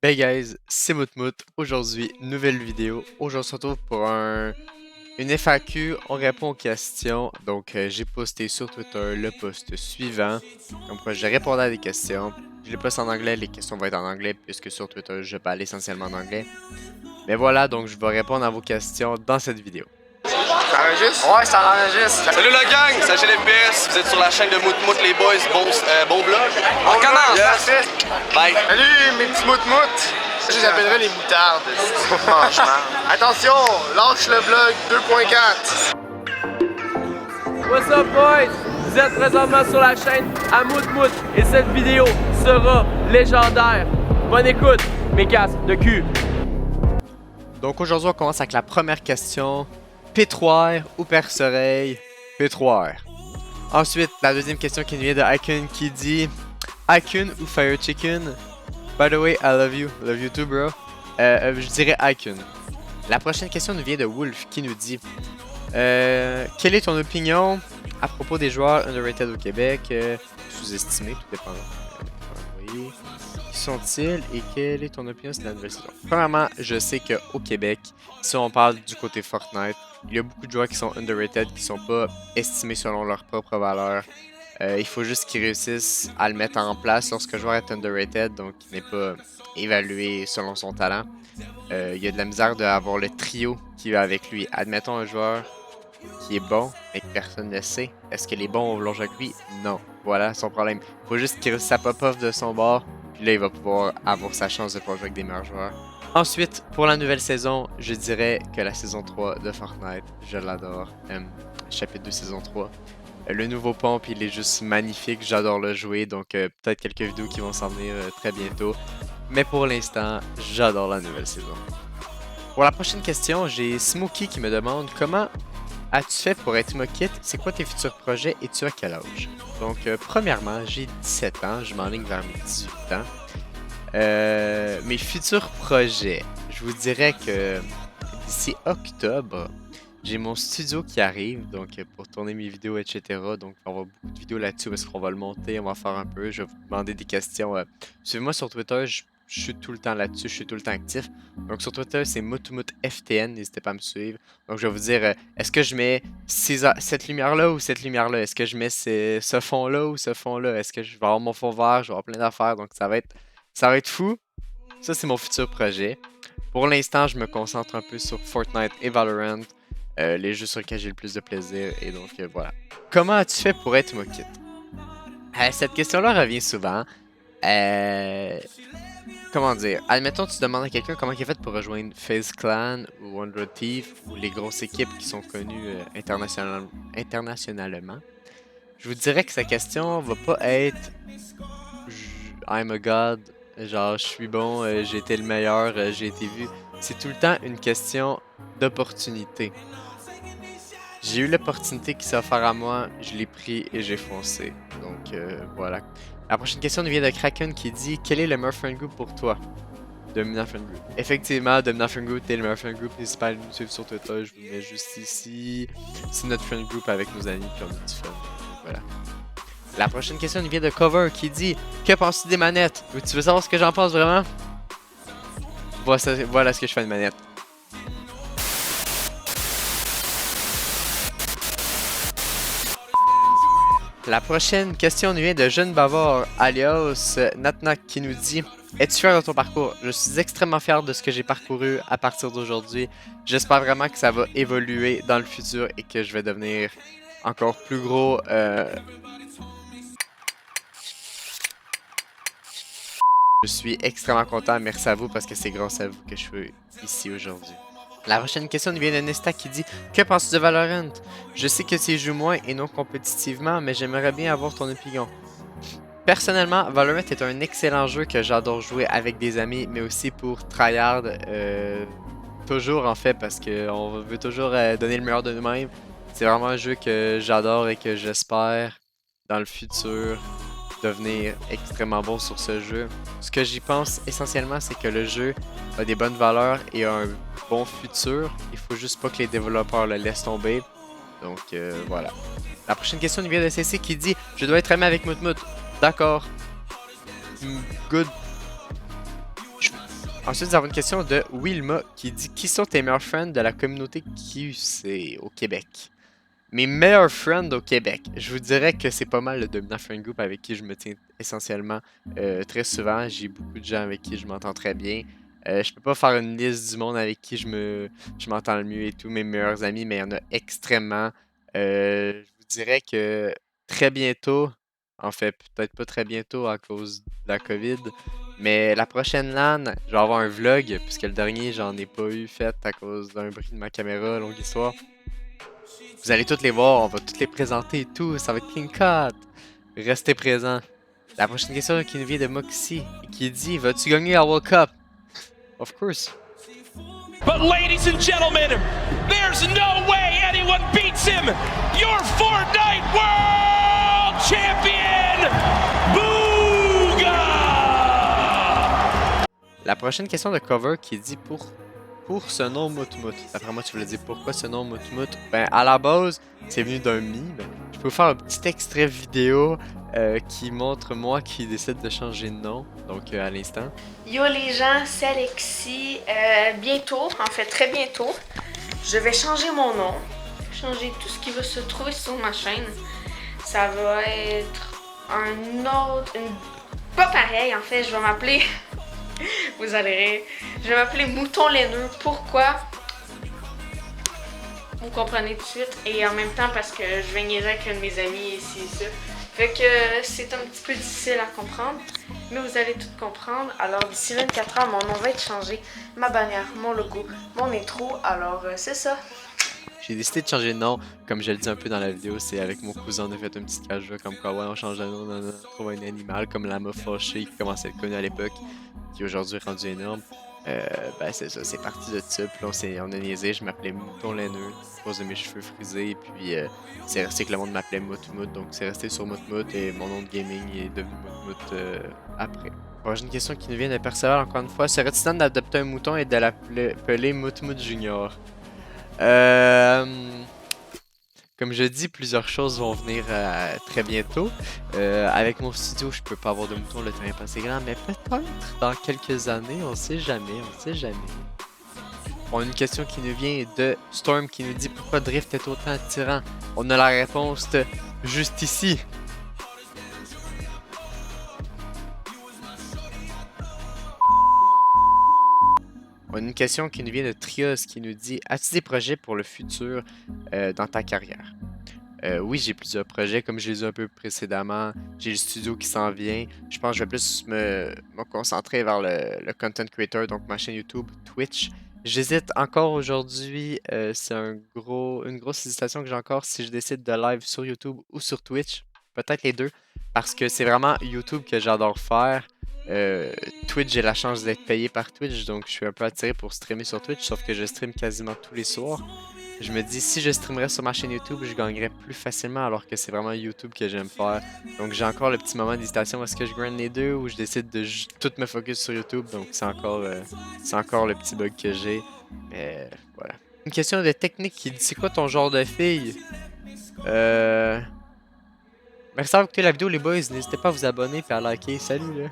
Hey guys, c'est Moutmout. Aujourd'hui, nouvelle vidéo. Aujourd'hui, on se retrouve pour une FAQ. On répond aux questions. Donc, j'ai posté sur Twitter le post suivant. Comme quoi, je répondais à des questions. Je les poste en anglais. Les questions vont être en anglais puisque sur Twitter, je parle essentiellement en anglais. Mais voilà, donc je vais répondre à vos questions dans cette vidéo. Ça enregistre? Ouais, ça enregistre. Salut la gang, c'est HLFPS, vous êtes sur la chaîne de Moutmout les boys, bon vlog. On commence! Yes. Bye! Salut mes petits moutmoutes! Je les appellerais les moutardes. Franchement. Attention, lâche le vlog 2.4. What's up boys? Vous êtes présentement sur la chaîne à Moutmout et cette vidéo sera légendaire. Bonne écoute, mes casques de cul. Donc, aujourd'hui, on commence avec la première question. Pétroire ou perce-oreille? Pétroire. Ensuite, la deuxième question qui nous vient de Icon qui dit Icon ou Fire Chicken? By the way, I love you. Love you too, bro. Je dirais Icon. La prochaine question nous vient de Wolf qui nous dit quelle est ton opinion à propos des joueurs underrated au Québec? Sous-estimés, tout dépendant. Qui sont-ils et quelle est ton opinion sur la nouvelle saison? Premièrement, je sais qu'au Québec, si on parle du côté Fortnite, il y a beaucoup de joueurs qui sont underrated, qui sont pas estimés selon leur propre valeur. Il faut juste qu'ils réussissent à le mettre en place lorsque joueur est underrated, donc il n'est pas évalué selon son talent. Il y a de la misère d'avoir le trio qui va avec lui. Admettons un joueur qui est bon, mais que personne ne sait. Est-ce que les bons vont vouloir jouer avec lui? Non. Voilà son problème. Il faut juste qu'il réussisse à pop-off de son bord, puis là il va pouvoir avoir sa chance de pouvoir jouer avec des meilleurs joueurs. Ensuite, pour la nouvelle saison, je dirais que la saison 3 de Fortnite, je l'adore. Chapitre 2, saison 3. Le nouveau pompe, il est juste magnifique, j'adore le jouer, donc peut-être quelques vidéos qui vont s'en venir très bientôt. Mais pour l'instant, j'adore la nouvelle saison. Pour la prochaine question, j'ai Smokey qui me demande comment as-tu fait pour être Mokit? C'est quoi tes futurs projets et tu as quel âge? Donc, premièrement, j'ai 17 ans, je m'enligne vers mes 18 ans. Mes futurs projets, je vous dirais que d'ici octobre, j'ai mon studio qui arrive, donc pour tourner mes vidéos, etc. Donc, on va avoir beaucoup de vidéos là-dessus parce qu'on va le monter, on va faire un peu. Je vais vous demander des questions. Suivez-moi sur Twitter, je suis tout le temps là-dessus, je suis tout le temps actif. Donc, sur Twitter, c'est MoutmoutFTN, n'hésitez pas à me suivre. Donc, je vais vous dire, est-ce que je mets cette lumière-là ou cette lumière-là? Est-ce que je mets ce fond-là ou ce fond-là? Est-ce que je vais avoir mon fond vert? Je vais avoir plein d'affaires, donc ça va être fou. Ça, c'est mon futur projet. Pour l'instant, je me concentre un peu sur Fortnite et Valorant. Les jeux sur lesquels j'ai le plus de plaisir. Et donc, voilà. Comment as-tu fait pour être Mokit? Cette question-là revient souvent. Comment dire? Admettons, tu demandes à quelqu'un comment il a fait pour rejoindre FaZe Clan ou Wonder Thief ou les grosses équipes qui sont connues internationalement. Je vous dirais que sa question va pas être I'm a god, genre je suis bon, j'ai été le meilleur, j'ai été vu. C'est tout le temps une question d'opportunité. J'ai eu l'opportunité qui s'est offerte à moi, je l'ai pris et j'ai foncé. Donc voilà. La prochaine question nous vient de Kraken qui dit quel est le meilleur friend group pour toi? Dominant Friend Group. Effectivement, Dominant Friend Group, t'es le meilleur friend group. N'hésitez pas à nous suivre sur Twitter, je vous mets juste ici. C'est notre friend group avec nos amis, puis on a du fun. Voilà. La prochaine question nous vient de Cover qui dit que penses-tu des manettes? Tu veux savoir ce que j'en pense vraiment? Voilà ce que je fais de manette. La prochaine question nous vient de Jeune Bavard, alias Natnak, qui nous dit es-tu fier de ton parcours? Je suis extrêmement fier de ce que j'ai parcouru à partir d'aujourd'hui. J'espère vraiment que ça va évoluer dans le futur et que je vais devenir encore plus gros. Je suis extrêmement content, merci à vous parce que c'est grâce à vous que je suis ici aujourd'hui. La prochaine question nous vient de Nesta qui dit que penses-tu de Valorant? Je sais que tu joues moins et non compétitivement, mais j'aimerais bien avoir ton opinion. Personnellement, Valorant est un excellent jeu que j'adore jouer avec des amis, mais aussi pour tryhard. Toujours en fait, parce qu'on veut toujours donner le meilleur de nous-mêmes. C'est vraiment un jeu que j'adore et que j'espère dans le futur devenir extrêmement bon sur ce jeu. Ce que j'y pense essentiellement, c'est que le jeu a des bonnes valeurs et a un bon futur. Il faut juste pas que les développeurs le laissent tomber. Donc voilà. La prochaine question nous vient de CC qui dit je dois être ami avec Moutmout. D'accord. Good. Ensuite, nous avons une question de Wilma qui dit qui sont tes meilleurs friends de la communauté QC au Québec? Mes meilleurs friends au Québec, je vous dirais que c'est pas mal le dominant friend group avec qui je me tiens essentiellement très souvent. J'ai beaucoup de gens avec qui je m'entends très bien. Je peux pas faire une liste du monde avec qui je m'entends le mieux et tout, mes meilleurs amis, mais il y en a extrêmement. Je vous dirais que très bientôt, en fait, peut-être pas très bientôt à cause de la COVID, mais la prochaine LAN, je vais avoir un vlog, puisque le dernier, j'en ai pas eu fait à cause d'un bris de ma caméra, longue histoire. Vous allez toutes les voir, on va toutes les présenter et tout, ça va être clean cut. Restez présents. La prochaine question qui nous vient de Moxie, qui dit vas-tu gagner la World Cup? Of course. But ladies and gentlemen, there's no way anyone beats him! Your Fortnite World Champion, Booga! La prochaine question de cover qui dit pour ce nom Moutmout. D'après moi, tu voulais dire pourquoi ce nom Moutmout? Ben, à la base, c'est venu d'un meme. Je peux vous faire un petit extrait vidéo qui montre moi qui décide de changer de nom, donc à l'instant. Yo les gens, c'est Alexis. Bientôt, en fait très bientôt, je vais changer mon nom, changer tout ce qui va se trouver sur ma chaîne. Ça va être un autre, pas pareil en fait, je vais m'appeler, vous allez rire, je vais m'appeler Mouton Laineux. Pourquoi? Vous comprenez tout de suite, et en même temps parce que je vais niaiser avec un de mes amis ici et ça. Fait que c'est un petit peu difficile à comprendre, mais vous allez tout comprendre. Alors d'ici 24 heures, mon nom va être changé, ma bannière, mon logo, mon intro, alors c'est ça. J'ai décidé de changer de nom, comme je le dis un peu dans la vidéo, c'est avec mon cousin, on a fait un petit cage comme quoi ouais on change de nom, on trouve un animal comme la meuf fâchée qui commençait à être connu à l'époque, qui aujourd'hui est rendu énorme. Ben c'est ça, c'est parti de ça, puis on a niaisé, je m'appelais Mouton Laineux, à cause de mes cheveux frisés, puis c'est resté que le monde m'appelait Moutmout, donc c'est resté sur Moutmout, et mon nom de gaming est devenu Moutmout après. Prochaine question qui nous vient de Perceval encore une fois, serait-il temps d'adopter un mouton et de l'appeler Moutmout Junior? Comme je dis, plusieurs choses vont venir très bientôt. Avec mon studio, je peux pas avoir de mouton, le terrain est pas assez grand, mais peut-être dans quelques années, on sait jamais, on sait jamais. On a une question qui nous vient de Storm qui nous dit pourquoi Drift est autant attirant. On a la réponse juste ici. On a une question qui nous vient de Trios qui nous dit as-tu des projets pour le futur dans ta carrière? Oui, j'ai plusieurs projets, comme je l'ai dit un peu précédemment. J'ai le studio qui s'en vient. Je pense que je vais plus me concentrer vers le content creator, donc ma chaîne YouTube, Twitch. J'hésite encore aujourd'hui, c'est une grosse hésitation que j'ai encore si je décide de live sur YouTube ou sur Twitch. Peut-être les deux, parce que c'est vraiment YouTube que j'adore faire. Twitch, j'ai la chance d'être payé par Twitch, donc je suis un peu attiré pour streamer sur Twitch, sauf que je stream quasiment tous les soirs. Je me dis, si je streamerais sur ma chaîne YouTube, je gagnerais plus facilement, alors que c'est vraiment YouTube que j'aime faire. Donc j'ai encore le petit moment d'hésitation, est-ce que je grind les deux ou je décide de tout me focus sur YouTube, donc c'est encore le petit bug que j'ai. Mais voilà. Une question de technique qui dit, c'est quoi ton genre de fille? Merci d'avoir écouté la vidéo les boys, n'hésitez pas à vous abonner et à liker, salut là!